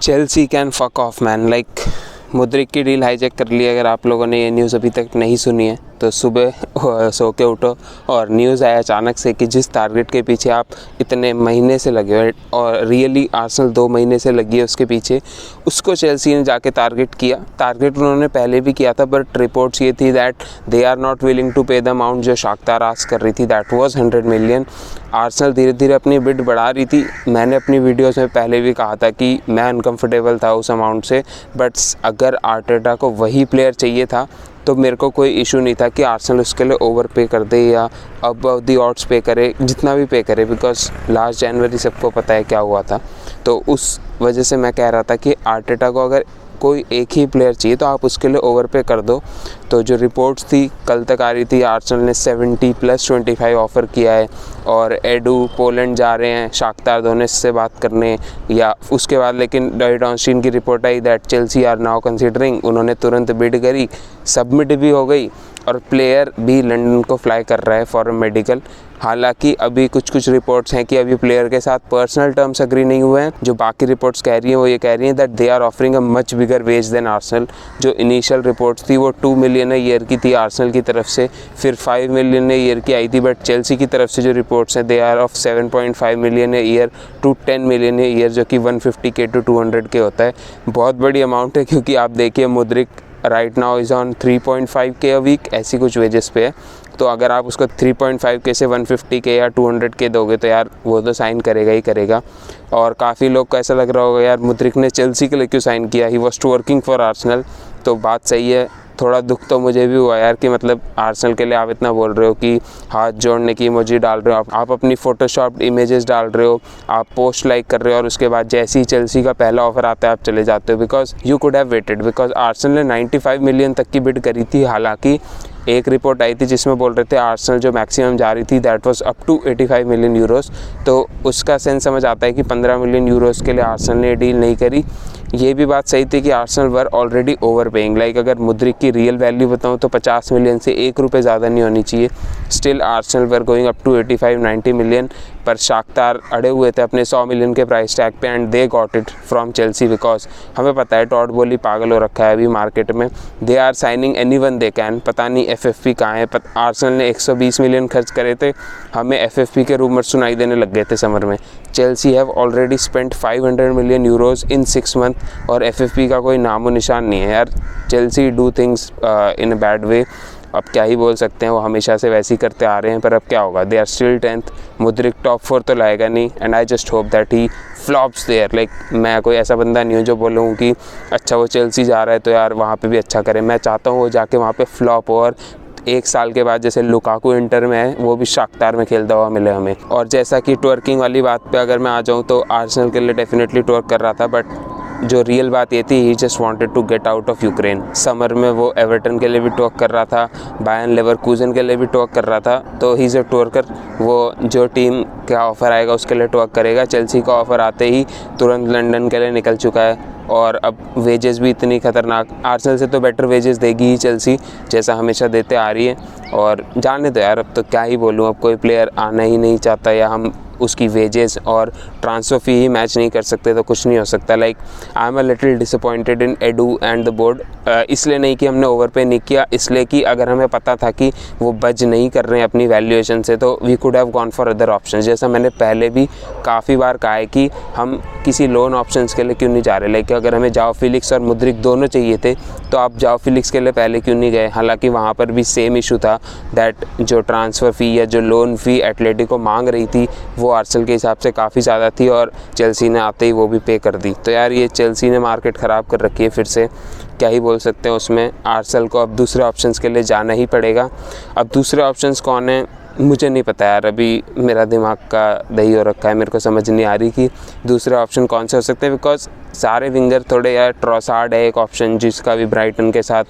Chelsea can fuck off man. Like Mudryk की deal hijack कर ली। अगर आप लोगों ने ये न्यूज़ अभी तक नहीं सुनी है तो सुबह सो के उठो और न्यूज़ आया अचानक से कि जिस टारगेट के पीछे आप इतने महीने से लगे हो और रियली आर्सेनल 2 महीने से लगी है उसके पीछे, उसको चेल्सी ने जाके टारगेट किया। टारगेट उन्होंने पहले भी किया था, बट रिपोर्ट्स ये थी that they are not willing to pay the amount जो शाख्तार आस्क कर रही थी, दैट वाज 100 मिलियन। आर्सेनल धीरे धीरे अपनी बिड बढ़ा रही थी। मैंने अपनी वीडियोस में पहले भी कहा था कि मैं अनकंफर्टेबल था उस अमाउंट से, बट अगर आर्टेटा को वही प्लेयर चाहिए था तो मेरे को कोई इशू नहीं था कि आर्सेनल उसके लिए ओवर पे कर दे या अबव द ऑड्स पे करे, जितना भी पे करे, बिकॉज लास्ट जनवरी सबको पता है क्या हुआ था। तो उस वजह से मैं कह रहा था कि आर्टेटा को अगर कोई एक ही प्लेयर चाहिए तो आप उसके लिए ओवर पे कर दो। तो जो रिपोर्ट्स थी कल तक आ रही थी, आर्सेनल ने 70+25 ऑफ़र किया है और एडू पोलैंड जा रहे हैं शाख्तार दोनेत्स्क से बात करने, या उसके बाद लेकिन डेविड ऑर्नस्टीन की रिपोर्ट आई that Chelsea are now considering. उन्होंने तुरंत बिड करी, सबमिट भी हो गई और प्लेयर भी लंदन को फ्लाई कर रहा है फॉर मेडिकल। हालांकि अभी कुछ रिपोर्ट्स हैं कि अभी प्लेयर के साथ पर्सनल टर्म्स एग्री नहीं हुए हैं। जो बाकी रिपोर्ट्स कह रही हैं वो ये कह रही हैं that they are offering a much bigger wage than Arsenal. जो इनिशियल रिपोर्ट्स थी वो 2 मिलियन ईयर की थी आर्सेनल की तरफ से, फिर 5 मिलियन ईयर की आई थी, बट चेल्सी की तरफ से जो रिपोर्ट्स हैं they are of 7.5 million year to 10 million year, जो कि 150K to 200K होता है। बहुत बड़ी अमाउंट है, क्योंकि आप देखिए Mudryk right now is on 3.5K a week, ऐसी कुछ वेजेस पे है। तो अगर आप उसको 3.5K से 150K या 200K दोगे तो यार वो तो साइन करेगा ही करेगा। और काफ़ी लोग को ऐसा लग रहा होगा यार मुद्रिक ने चेल्सी के लिए क्यों साइन किया, he was working for Arsenal. तो बात सही है, थोड़ा दुख तो मुझे भी हुआ यार कि मतलब आर्सेनल के लिए आप इतना बोल रहे हो कि हाथ जोड़ने की इमोजी डाल रहे हो, आप अपनी फोटोशॉप इमेजेस डाल रहे हो, आप पोस्ट लाइक कर रहे हो, और उसके बाद जैसे ही चेल्सी का पहला ऑफर आता है आप चले जाते हो। Because you could have waited, because Arsenal ने 95 मिलियन तक की बिड करी थी। हालांकि एक रिपोर्ट आई थी जिसमें बोल रहे थे आर्सेनल जो मैक्सिमम जा रही थी that was up to 85 million euros. तो उसका सेंस समझ आता है कि 15 मिलियन यूरोस के लिए आर्सेनल ने डील नहीं करी। ये भी बात सही थी कि Arsenal were already over paying. Like अगर मुद्रिक की रियल वैल्यू बताऊँ तो 50 मिलियन से 1 रुपये ज़्यादा नहीं होनी चाहिए। Still Arsenal were going up to 85-90 million, पर शाख्तार अड़े हुए थे अपने 100 मिलियन के प्राइस टैग पे, and they got it from Chelsea. Because हमें पता है टॉड बोली पागल हो रखा है अभी मार्केट में, they are signing anyone they can. पता नहीं FFP कहाँ है। आर्सेनल ने 120 मिलियन खर्च करे थे, हमें FFP के रूमर सुनाई देने लग गए थे समर में। Chelsea have already spent 500 million euros in 6 month, और FFP का कोई नामो निशान नहीं है यार। Chelsea do things in a bad way. अब क्या ही बोल सकते हैं, वो हमेशा से वैसे ही करते आ रहे हैं, पर अब क्या होगा, they are still 10th। Mudryk top 4 तो लाएगा नहीं, and I just hope that he flops there. Like मैं कोई ऐसा बंदा नहीं हूँ जो बोलूँ कि अच्छा वो चेल्सी जा रहा है तो यार वहाँ पे भी अच्छा करे। मैं चाहता हूँ वो जाके वहाँ पे फ्लॉप हो और 1 साल के बाद जैसे लुकाकू इंटर में है वो भी शाख्तार में खेलता हुआ मिले हमें। और जैसा कि ट्वर्किंग वाली बात पे अगर मैं आ जाऊँ तो आर्सेनल के लिए डेफिनेटली ट्वर्क कर रहा था, बट जो रियल बात ये थी ही just wanted to get out of Ukraine. Summer में वो एवर्टन के लिए भी टॉक कर रहा था, बायर्न लेवरकूजन के लिए भी टॉक कर रहा था। तो ही इज़ अ टॉर्कर, वो जो टीम का ऑफ़र आएगा उसके लिए टॉक करेगा। चेल्सी का ऑफ़र आते ही तुरंत लंदन के लिए निकल चुका है, और अब वेजेस भी इतनी ख़तरनाक, आर्सेनल से तो बेटर वेजेस देगी ही चेल्सी, जैसा हमेशा देते आ रही है। और जाने दो यार, अब तो क्या ही बोलूँ, अब कोई प्लेयर आना ही नहीं चाहता या हम उसकी वेजेस और ट्रांसफ़र फ़ी ही मैच नहीं कर सकते तो कुछ नहीं हो सकता। Like I am a little disappointed in edu and the board. इसलिए नहीं कि हमने ओवर पे नहीं किया, इसलिए कि अगर हमें पता था कि वो बज नहीं कर रहे हैं अपनी वैल्यूएशन से तो we could have gone for other option. जैसा मैंने पहले भी काफ़ी बार कहा है कि हम किसी लोन ऑप्शंस के लिए क्यों नहीं जा रहे। लाइक अगर हमें जाओ फिलिक्स और मुद्रिक दोनों चाहिए थे तो आप जाओ फिलिक्स के लिए पहले क्यों नहीं गए। हालांकि वहाँ पर भी सेम इशू था दैट जो ट्रांसफ़र फ़ी या जो लोन फ़ी एटलेटिको मांग रही थी वो आर्सेनल के हिसाब से काफ़ी ज़्यादा थी, और चेल्सी ने आते ही वो भी पे कर दी। तो यार ये चेल्सी ने मार्केट ख़राब कर रखी है फिर से, क्या ही बोल सकते हैं उसमें। आर्सेनल को अब दूसरे ऑप्शंस के लिए जाना ही पड़ेगा। अब दूसरे ऑप्शंस कौन है मुझे नहीं पता यार, अभी मेरा दिमाग का दही हो रखा है, मेरे को समझ नहीं आ रही कि दूसरे ऑप्शन कौन से हो सकते हैं। बिकॉज सारे विंगर थोड़े, यार ट्रॉसार्ड है एक ऑप्शन जिसका भी ब्राइटन के साथ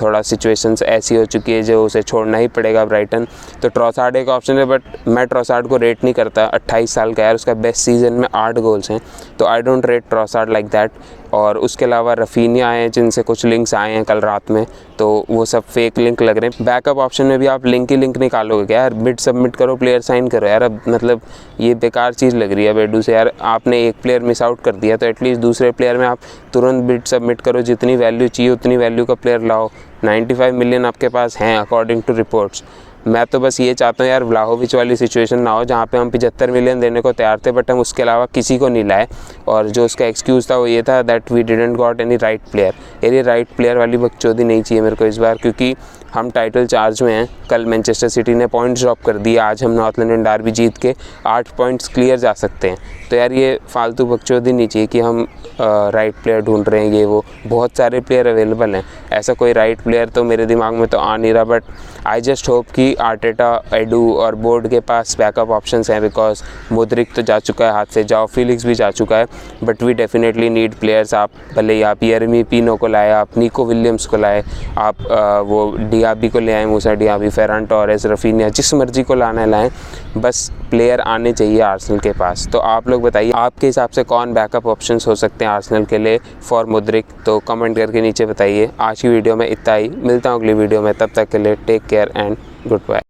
थोड़ा सिचुएशंस ऐसी हो चुकी है जो उसे छोड़ना ही पड़ेगा ब्राइटन। तो ट्रॉसार्ड एक ऑप्शन है, बट मैं ट्रॉसार्ड को रेट नहीं करता। 28 साल का यार, उसका बेस्ट सीज़न में 8 गोल्स हैं, तो I don't rate Trossard like that. और उसके अलावा रफीनिया आए हैं जिनसे कुछ लिंक्स आए हैं कल रात में, तो वो सब फेक लिंक लग रहे हैं। बैकअप ऑप्शन में भी आप लिंक ही लिंक निकालोगे क्या यार, बिड सबमिट करो, प्लेयर साइन करो यार। अब मतलब ये बेकार चीज़ लग रही है बेडू से यार। आपने एक प्लेयर मिस आउट कर दिया तो एटलीस्ट किसी दूसरे प्लेयर में आप तुरंत बिड सबमिट करो, जितनी वैल्यू चाहिए उतनी वैल्यू का प्लेयर लाओ। 95 मिलियन आपके पास हैं अकॉर्डिंग टू रिपोर्ट्स। मैं तो बस ये चाहता हूँ यार व्लाहोविच वाली सिचुएशन ना हो जहाँ पे हम 75 मिलियन देने को तैयार थे बट हम उसके अलावा किसी को नहीं लाए, और जो उसका एक्सक्यूज़ था वो ये था that we didn't got any right player. ये राइट प्लेयर वाली बकचोदी नहीं चाहिए मेरे को इस बार, क्योंकि हम टाइटल चार्ज में हैं। कल मैनचेस्टर सिटी ने पॉइंट्स ड्रॉप कर दिया, आज हम नॉर्थ लंदन डर्बी जीत के 8 पॉइंट्स क्लियर जा सकते हैं। तो यार ये फालतू बकचोदी नहीं चाहिए कि हम राइट प्लेयर ढूंढ रहे हैं, ये वो बहुत सारे प्लेयर अवेलेबल हैं, ऐसा कोई राइट प्लेयर तो मेरे दिमाग में तो आ नहीं रहा। बट आई जस्ट होप कि आर्टेटा, एडू और बोर्ड के पास बैकअप ऑप्शंस हैं, बिकॉज मुद्रिक तो जा चुका है हाथ से, जाओ फीलिक्स भी जा चुका है, but we definitely need players. आप भले ही आप येरेमी पिनो को लाए, आप निको विलियम्स को लाए, आप वो डियाबी को ले आए, मूसा डियाबी, फेरान टोरेस, रफीनिया, जिस मर्जी को लाना है लाएँ, बस प्लेयर आने चाहिए आर्सेनल के पास। तो आप लोग बताइए आपके हिसाब से कौन बैकअप ऑप्शंस हो सकते हैं आर्सेनल के लिए फॉर मुद्रिक, तो कमेंट करके नीचे बताइए। आज की वीडियो में इतना ही, मिलता हूँ अगली वीडियो में, तब तक के लिए take care and good bye.